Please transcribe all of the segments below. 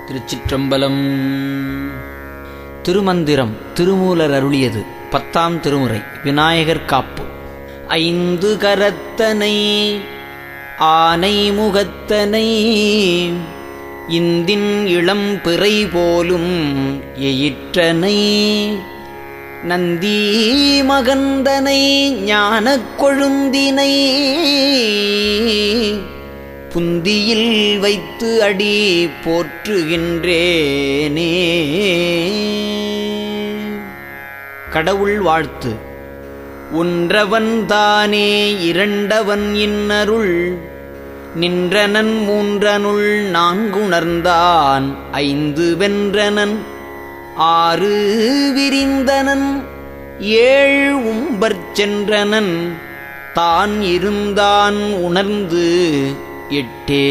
திருச்சிற்றம்பலம். திருமந்திரம் திருமூலர் அருளியது. 10ஆம் திருமுறை. விநாயகர் காப்பு. ஐந்து கரத்தனை ஆனை முகத்தனை இந்தின் இளம் பிறை போலும் எயிற்றனை நந்தி மகந்தனை ஞானக் கொழுந்தினை புந்தியில் வைத்து அடி போற்றுகின்றேனே. கடவுள் வாழ்த்து. ஒன்றவன் தானே இரண்டவன் இன்னருள் நின்றனன் மூன்றனுள் நான்குணர்ந்தான் ஐந்து வென்றனன் ஆறு விரிந்தனன் ஏழு உம்பற் சென்றனன் தான் இருந்தான் உணர்ந்து எட்டே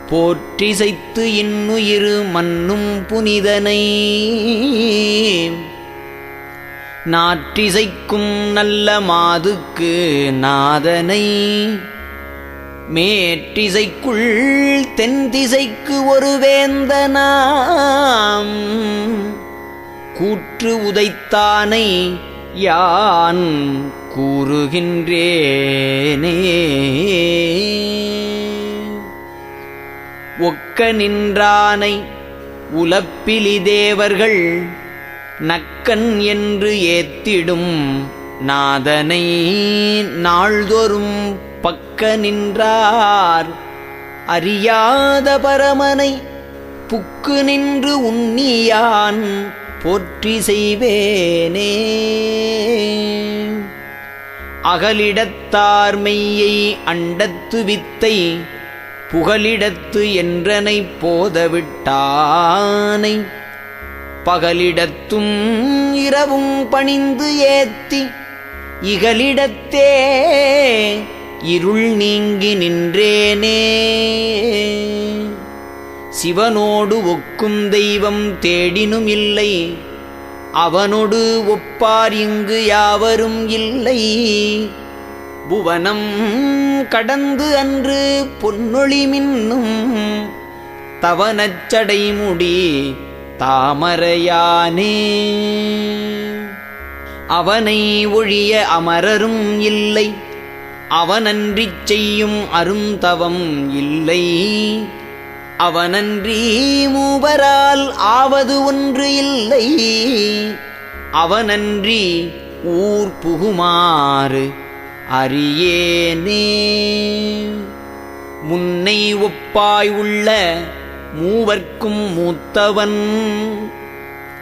போற்றிசைத்து இன்னுயிரு மன்னும் புனிதனை நாற்றிசைக்கும் நல்ல மாதுக்கு நாதனை மேற்றிசைக்குள் தென்திசைக்கு ஒரு வேந்தனாம் கூற்று உதைத்தானை யான் கூறுகின்றேனே. ஒக்க நின்றானை உலப்பிலி தேவர்கள் நக்கன் என்று ஏத்திடும் நாதனை நாள்தோறும் பக்க நின்றார் அறியாத பரமனை புக்கு நின்று உன்னியான் போற்றி செய்வேனே. அகலிடத்தார் மெய்யை அண்டத்து வித்தை புகலிடத்து என்றனை போதவிட்டானை பகலிடத்தும் இரவும் பணிந்து ஏத்தி இகலிடத்தே இருள் நீங்கி நின்றேனே. சிவனோடு ஒக்கும் தெய்வம் தேடினும் இல்லை அவனோடு ஒப்பார் இங்கு யாவரும் இல்லை. புவனம் கடந்து அன்று பொன்னொளி மின்னும் தவனச்சடைமுடி தாமரையானே. அவனை ஒழிய அமரரும் இல்லை அவனன்றிச் செய்யும் அருந்தவம் இல்லை. அவனன்றி மூவரால் ஆவது ஒன்று இல்லை அவனன்றி ஊர் புகுமாறு அறியேனே. முன்னை ஒப்பாய் உள்ள மூவர்க்கும் மூத்தவன்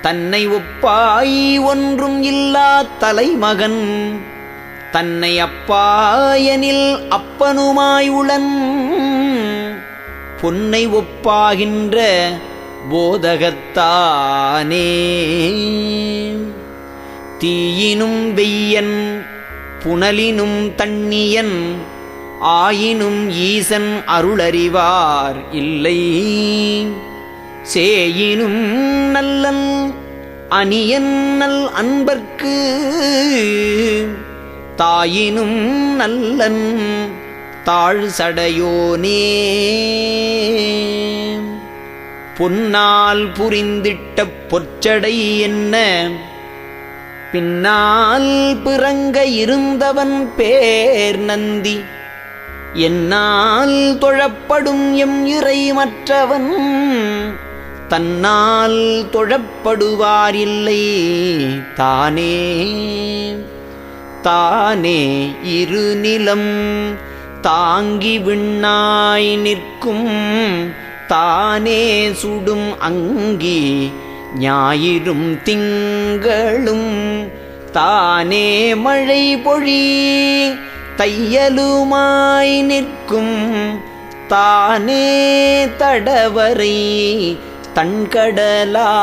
தன்னை ஒப்பாய் ஒன்றும் இல்லா தலைமகன் தன்னை அப்பாயனில் அப்பனுமாய் உளன் பொன்னை ஒப்பாகின்ற போதகத்தானே. தீயினும் வெய்யன் புனலினும் தண்ணியன் ஆயினும் ஈசன் அருளறிவார் இல்லை. சேயினும் நல்லன் அணியன் நல் அன்பர்க்கு தாயினும் நல்லன் தாழ் சடையோனே. பொன்னால் புரிந்திட்ட பொற்சடை என்ன பின்னால் பிறங்க இருந்தவன் பேர் நந்தி என்னால் தொழப்படும் எம் இறை மற்றவன் தன்னால் தொழப்படுவாரில்லை தானே. தானே இருநிலம் தாங்கி விண்ணாய் நிற்கும் தானே சுடும் அங்கி ஞாயிறும் திங்களும் தானே மழை பொழி தையலுமாய் நிற்கும் தானே தடவரை தன்கடலாமே.